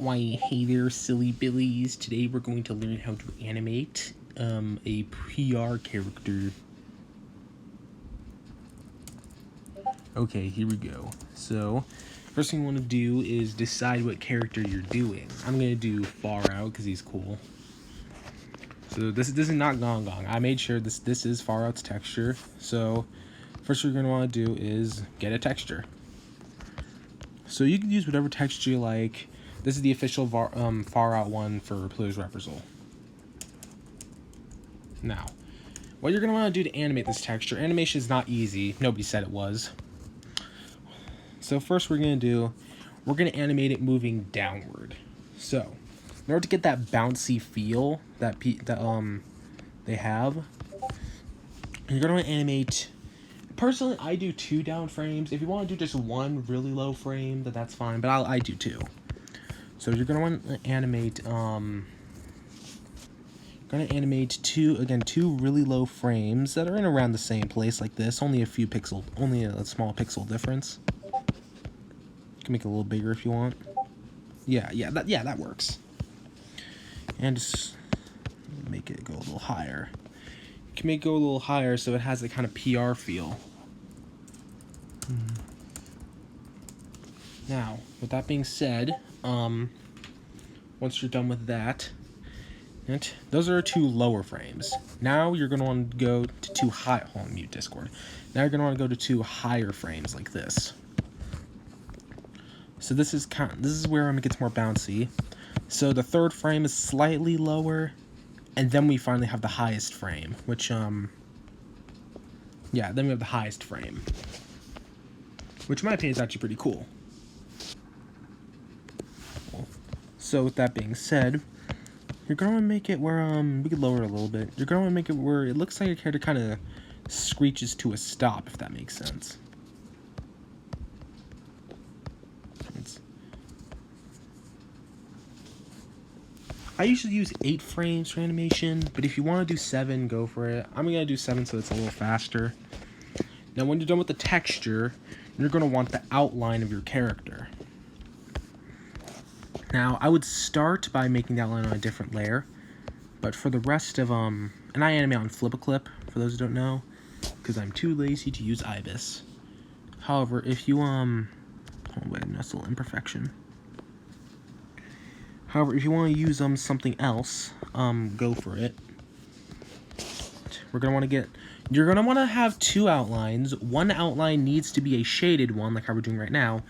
Why, hey there, silly billies. Today we're going to learn how to animate a PR character. Okay, here we go. So, first thing you want to do is decide what character you're doing. I'm going to do Farout because he's cool. So this is not Gong Gong. I made sure this is Farout's texture. So, first you're going to want to do is get a texture. So you can use whatever texture you like. This is the official Farout one for Pluto's Reprisal. Now, what you're going to want to do to animate this texture, animation is not easy. Nobody said it was. So first we're going to animate it moving downward. So, in order to get that bouncy feel that they have, you're going to want to animate. Personally, I do 2 down frames. If you want to do just 1 really low frame, that's fine. But I do 2. So you're gonna want to animate. Two really low frames that are in around the same place like this. Only a small pixel difference. You can make it a little bigger if you want. That works. And just make it go a little higher. You can make it go a little higher so it has a kind of PR feel. Now, with that being said, once you're done with that, those are 2 lower frames. Now you're going to want to go to 2 high. Hold on, mute Discord. Now you're going to want to go to 2 higher frames like this. So this is where it gets more bouncy. So the 3rd frame is slightly lower, and then we finally have the highest frame, which then we have the highest frame, which in my opinion is actually pretty cool. So with that being said, you're going to make it where, we could lower it a little bit. You're going to make it where it looks like your character kind of screeches to a stop, if that makes sense. I usually use 8 frames for animation, but if you want to do 7, go for it. I'm going to do 7 so it's a little faster. Now when you're done with the texture, you're going to want the outline of your character. Now, I would start by making the outline on a different layer, but for the rest of, and I animate on Flip-a-Clip, for those who don't know, because I'm too lazy to use Ibis. However, if you, that's a little imperfection. However, if you want to use, something else, go for it. You're going to want to have 2 outlines. One outline needs to be a shaded one, like how we're doing right now,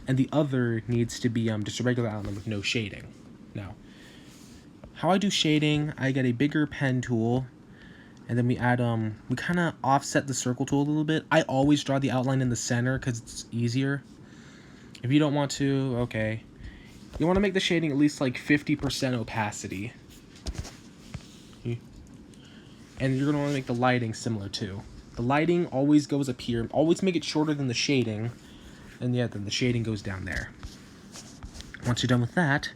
and the other needs to be just a regular outline with no shading. Now, how I do shading, I get a bigger pen tool, and then we add, we kind of offset the circle tool a little bit. I always draw the outline in the center because it's easier. If you don't want to, okay. You want to make the shading at least like 50% opacity. And you're going to want to make the lighting similar too. The lighting always goes up here. Always make it shorter than the shading. And then the shading goes down there. Once you're done with that,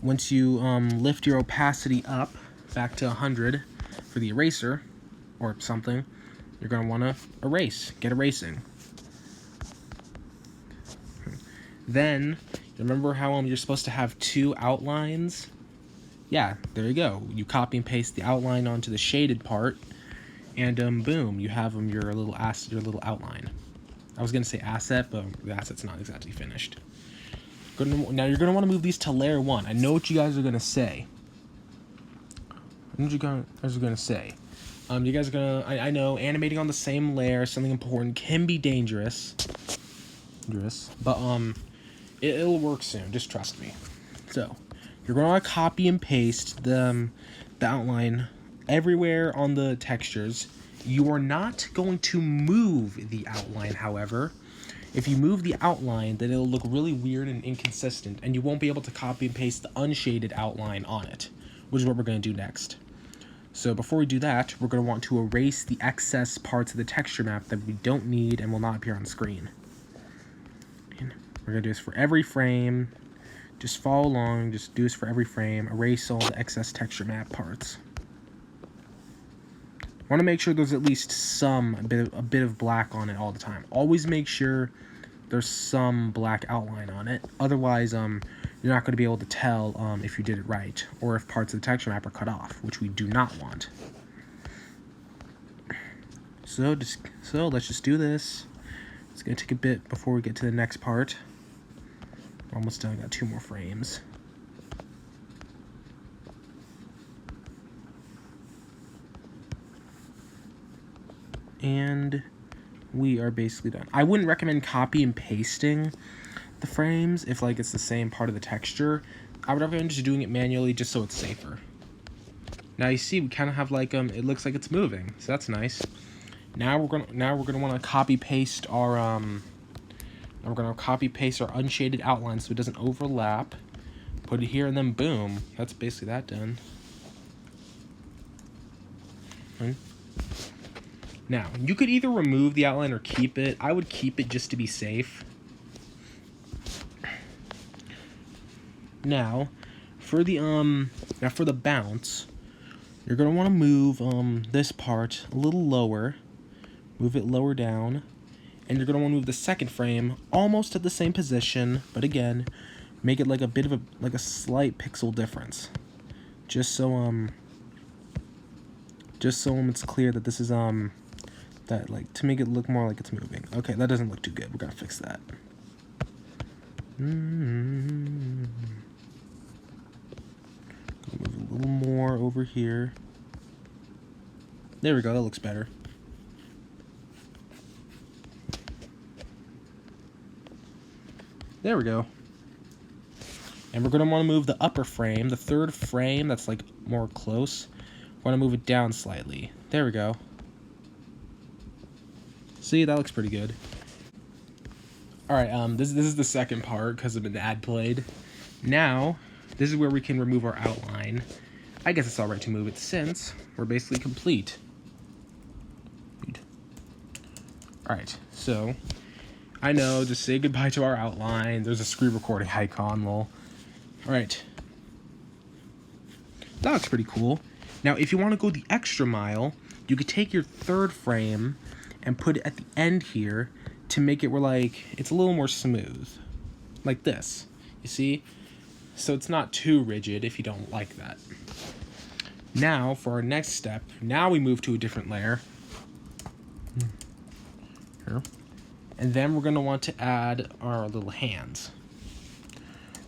once you lift your opacity up back to 100 for the eraser or something, you're going to want to erase. Get erasing. Then, remember how you're supposed to have 2 outlines? Yeah, there you go. You copy and paste the outline onto the shaded part, and boom, you have your little outline. I was gonna say asset, but the asset's not exactly finished. Now you're gonna want to move these to layer 1. I know what you guys are gonna say. You guys are gonna. I know animating on the same layer, something important, can be dangerous. But it'll work soon. Just trust me. So you're gonna want to copy and paste the outline everywhere on the textures. You are not going to move the outline, however. If you move the outline, then it'll look really weird and inconsistent, and you won't be able to copy and paste the unshaded outline on it, which is what we're going to do next. So before we do that, we're going to want to erase the excess parts of the texture map that we don't need and will not appear on screen. And we're going to do this for every frame. Just follow along, just do this for every frame. Erase all the excess texture map parts. Want to make sure there's at least a bit of black on it all the time. Always make sure there's some black outline on it. Otherwise, you're you're not going to be able to tell if you did it right, or if parts of the texture map are cut off, which we do not want. So let's just do this. It's going to take a bit before we get to the next part. We're almost done. I got 2 more frames. And we are basically done. I wouldn't recommend copy and pasting the frames if like it's the same part of the texture. I would recommend just doing it manually just so it's safer. Now you see we kind of have like it looks like it's moving, so that's nice. Now we're gonna want to copy paste our unshaded outline so it doesn't overlap. Put it here and then boom, that's basically that done. Now, you could either remove the outline or keep it. I would keep it just to be safe. Now, for the bounce, you're gonna want to move this part a little lower. Move it lower down, and you're gonna want to move the second frame almost at the same position, but again, make it like a bit of a slight pixel difference, just so it's clear that this is that like to make it look more like it's moving. Okay, that doesn't look too good. We're gonna fix that. Move a little more over here. There we go. That looks better. There we go. And we're gonna want to move the upper frame, the third frame that's like more close. We're gonna move it down slightly. There we go. See, that looks pretty good. Alright, this is the second part because of an ad played. Now, this is where we can remove our outline. I guess it's alright to move it since we're basically complete. Alright, so I know, just say goodbye to our outline. There's a screen recording icon, lol. Alright. That looks pretty cool. Now, if you want to go the extra mile, you could take your third frame and put it at the end here to make it where, like, it's a little more smooth. Like this. You see? So it's not too rigid if you don't like that. Now, for our next step, now we move to a different layer. Here. And then we're going to want to add our little hands.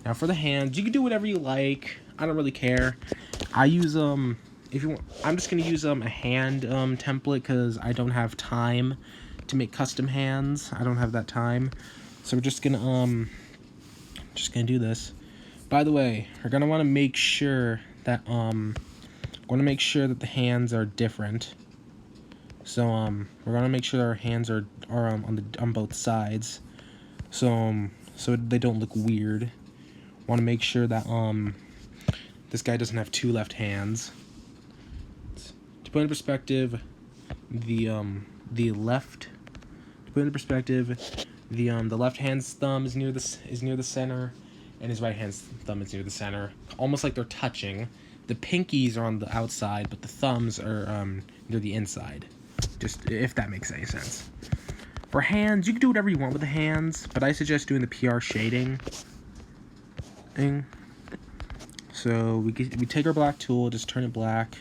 Now, for the hands, you can do whatever you like. I don't really care. I use, if you want, I'm just going to use a hand template because I don't have time to make custom hands. I don't have that time. So we're just going to do this. By the way, we're going to want to make sure that the hands are different. So we're going to make sure our hands are on both sides. So they don't look weird. Want to make sure that this guy doesn't have 2 left hands. To put in perspective, the left hand's thumb is near the center, and his right hand's thumb is near the center, almost like they're touching. The pinkies are on the outside, but the thumbs are near the inside. Just if that makes any sense. For hands, you can do whatever you want with the hands, but I suggest doing the PR shading thing. So we take our black tool, just turn it black,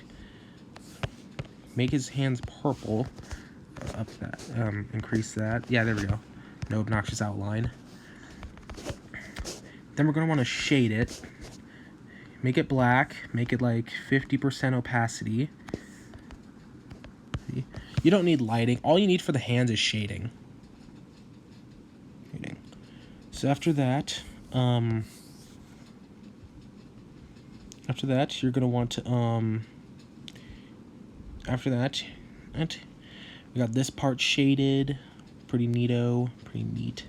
make his hands purple, up that, increase that. Yeah, there we go. No obnoxious outline. Then we're gonna want to shade it. Make it black. Make it like 50% opacity. You don't need lighting. All you need for the hands is shading. So after that, you're gonna want to we got this part shaded, pretty neato, pretty neat,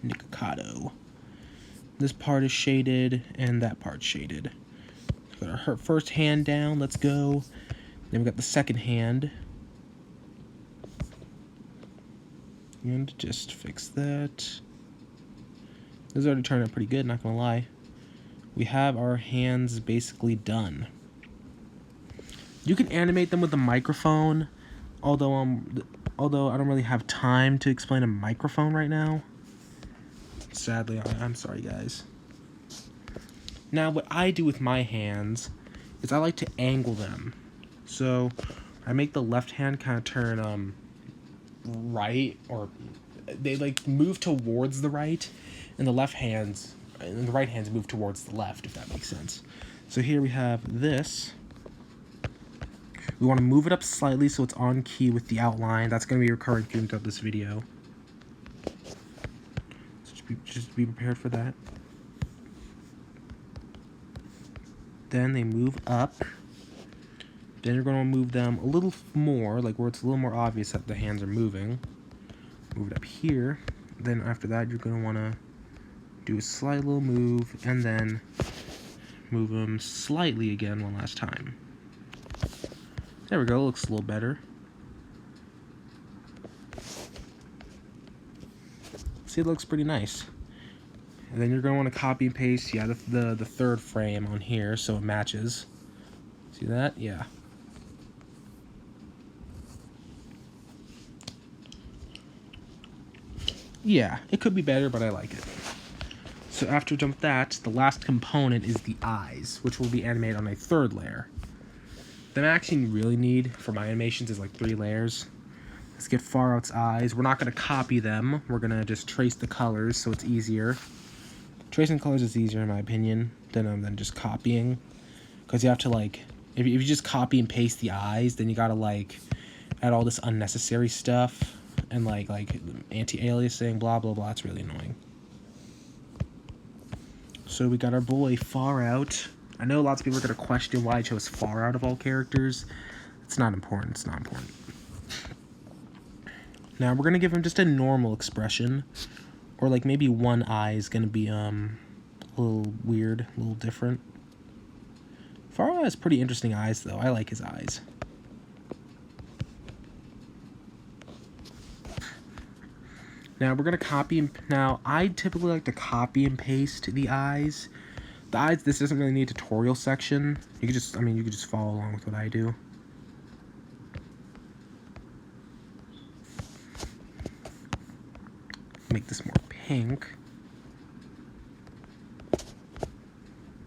Nikocado. This part is shaded, and that part's shaded. Got our first hand down. Let's go. Then we got the second hand. And just fix that. This is already turned out pretty good, not gonna lie. We have our hands basically done. You can animate them with a microphone, although I don't really have time to explain a microphone right now. Sadly, I'm sorry, guys. Now, what I do with my hands is I like to angle them. So I make the left hand kind of turn right, or they like move towards the right, and the right hands move towards the left, if that makes sense. So here we have this. We want to move it up slightly so it's on key with the outline. That's going to be a recurring theme throughout this video. So just be prepared for that. Then they move up. Then you're going to move them a little more, like where it's a little more obvious that the hands are moving. Move it up here. Then after that, you're going to want to do a slight little move, and then move them slightly again one last time. There we go, looks a little better. See, it looks pretty nice. And then you're going to want to copy and paste, yeah, the third frame on here so it matches. See that? Yeah. Yeah, it could be better, but I like it. So after jump that, the last component is the eyes, which will be animated on a third layer. The max you really need for my animations is like 3 layers. Let's get Farout's eyes. We're not going to copy them. We're going to just trace the colors so it's easier. Tracing colors is easier in my opinion than just copying. Because you have to like, if you just copy and paste the eyes, then you got to like add all this unnecessary stuff. And like anti-aliasing, blah, blah, blah. It's really annoying. So we got our boy Farout. I know lots of people are going to question why I chose Farout of all characters. It's not important. It's not important. Now we're going to give him just a normal expression. Or like maybe one eye is going to be a little weird, a little different. Farout has pretty interesting eyes though. I like his eyes. Now we're going to copy, now I typically like to copy and paste the eyes. The eyes, this doesn't really need a tutorial section. You could just, you could just follow along with what I do. Make this more pink.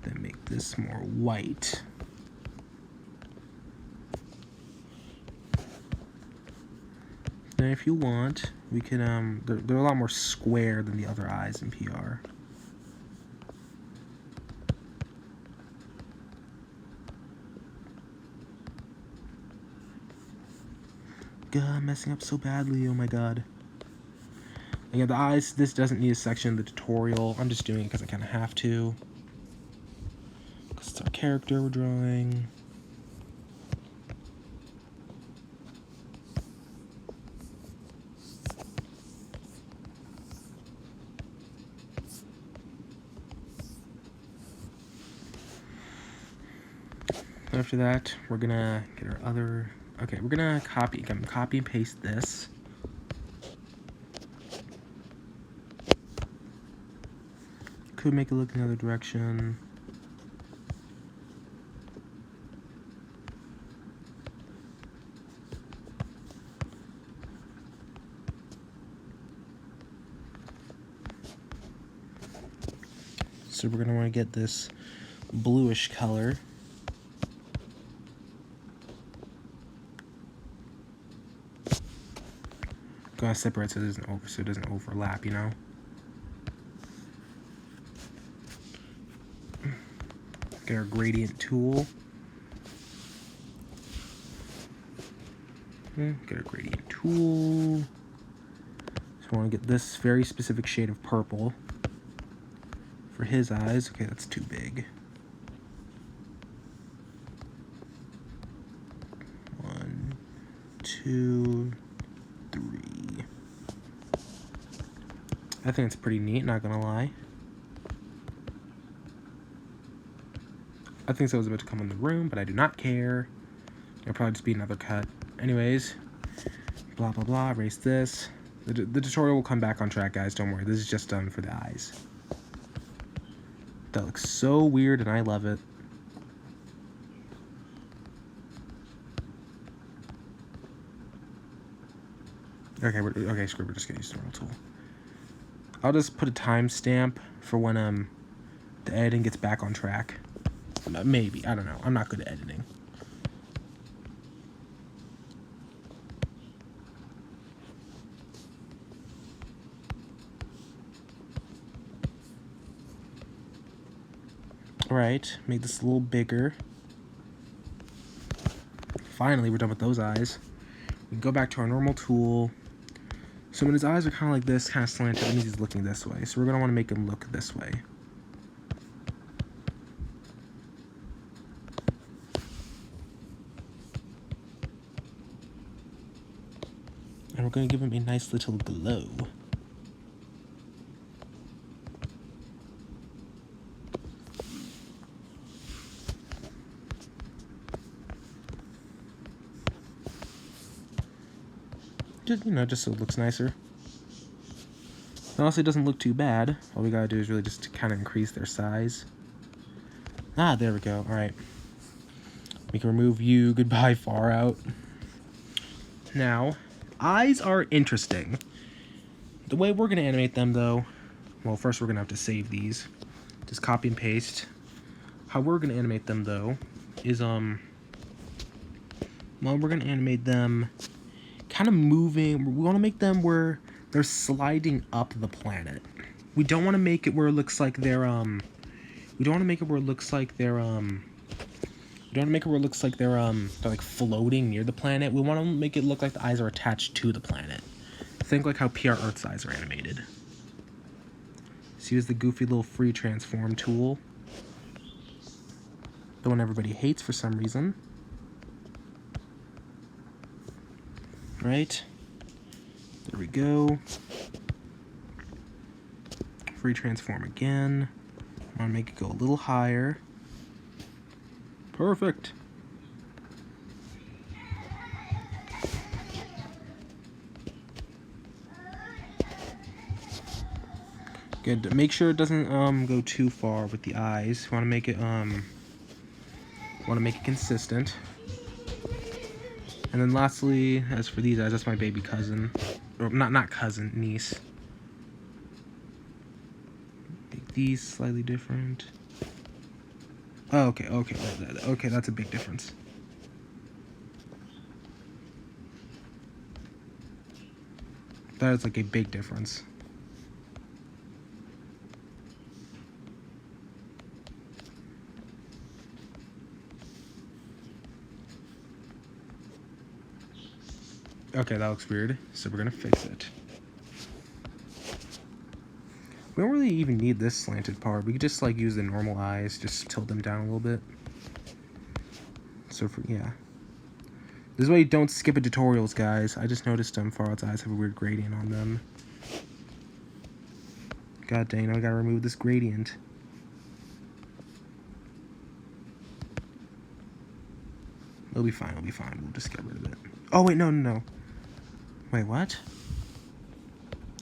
Then make this more white. Now if you want, we can, they're a lot more square than the other eyes in PR. God, I'm messing up so badly, oh my god. Again, the eyes, this doesn't need a section in the tutorial. I'm just doing it because I kind of have to. Because it's our character we're drawing. After that, we're gonna get our other. Okay, we're gonna copy and paste this. Could make it look in the other direction. So we're gonna want to get this bluish color. Gotta separate so it doesn't overlap, you know. Get our gradient tool. Get our gradient tool. So I want to get this very specific shade of purple for his eyes. Okay, that's too big. 1, 2, 3. I think it's pretty neat, not gonna lie. I think so was about to come in the room, but I do not care. It'll probably just be another cut. Anyways, blah blah blah, erase this. The tutorial will come back on track, guys, don't worry. This is just done for the eyes. That looks so weird and I love it. Okay, screw it, we're just gonna use the normal tool. I'll just put a timestamp for when the editing gets back on track. Maybe. I don't know. I'm not good at editing. Alright, make this a little bigger. Finally, we're done with those eyes. We can go back to our normal tool. So when his eyes are kind of like this, kind of slanted, that means he's looking this way. So we're going to want to make him look this way. And we're going to give him a nice little glow. Just, you know, just so it looks nicer. Honestly, it doesn't look too bad. All we gotta do is really just kind of increase their size. Ah, there we go. Alright. We can remove you. Goodbye, Farout. Now, eyes are interesting. The way we're gonna animate them, though... Well, first we're gonna have to save these. Just copy and paste. How we're gonna animate them, though, is, well, we're gonna animate them... kind of moving. We want to make them where they're sliding up the planet. We don't want to make it where it looks like they're we don't want to make it where it looks like they're they're like floating near the planet. We want to make it look like the eyes are attached to the planet. Think like how PR Earth's eyes are animated. So use the goofy little free transform tool, the one everybody hates for some reason. Right, there we go. Free transform again. I want to make it go a little higher. Perfect. Good. Make sure it doesn't go too far with the eyes. Want to make it consistent. And then lastly, as for these eyes, that's my baby cousin. Or not cousin, niece. Make these slightly different. Oh, okay, that's a big difference. That is like a big difference. Okay, that looks weird, so we're gonna fix it. We don't really even need this slanted part. We could just like use the normal eyes, just tilt them down a little bit. So yeah. This is why you don't skip a tutorials, guys. I just noticed Farout's eyes have a weird gradient on them. God dang, now I gotta remove this gradient. It'll be fine, We'll just get rid of it. Oh, wait, no. Wait, what?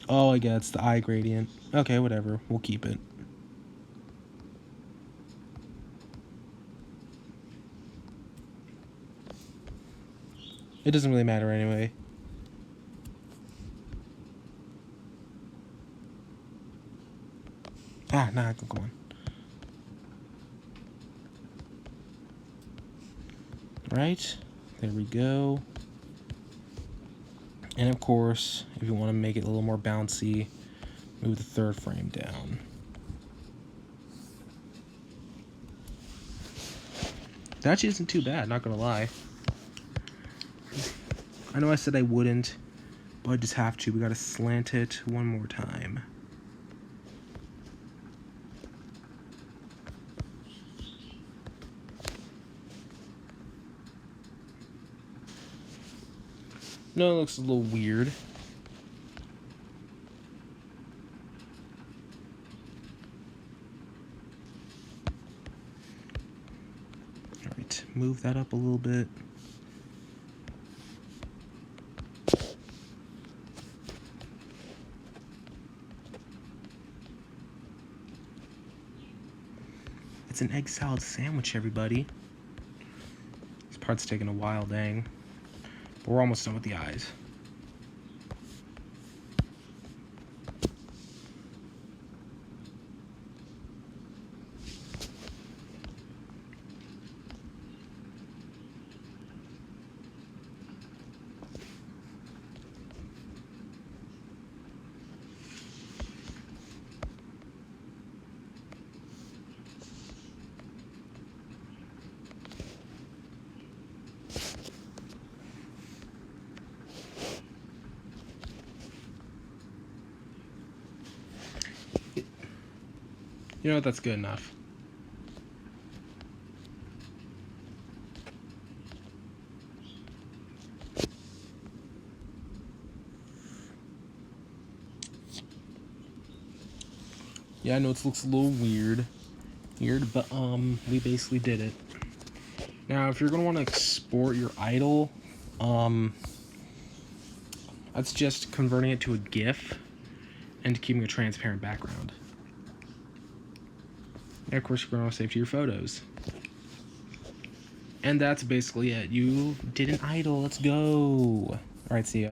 Oh, I guess it's the eye gradient. Okay, whatever. We'll keep it. It doesn't really matter anyway. Ah, nah, go on. Right, there we go. And of course, if you want to make it a little more bouncy, move the third frame down. That actually isn't too bad, not gonna lie. I know I said I wouldn't, but I just have to. We gotta slant it one more time. No, it looks a little weird. Alright, move that up a little bit. It's an egg salad sandwich, everybody. This part's taking a while, dang. But we're almost done with the eyes. You know what? That's good enough. Yeah, I know it looks a little weird, but we basically did it. Now, if you're gonna want to export your idle, that's just converting it to a GIF and keeping a transparent background. And of course, you're gonna want to save to your photos. And that's basically it. You did an idle. Let's go. All right, see ya.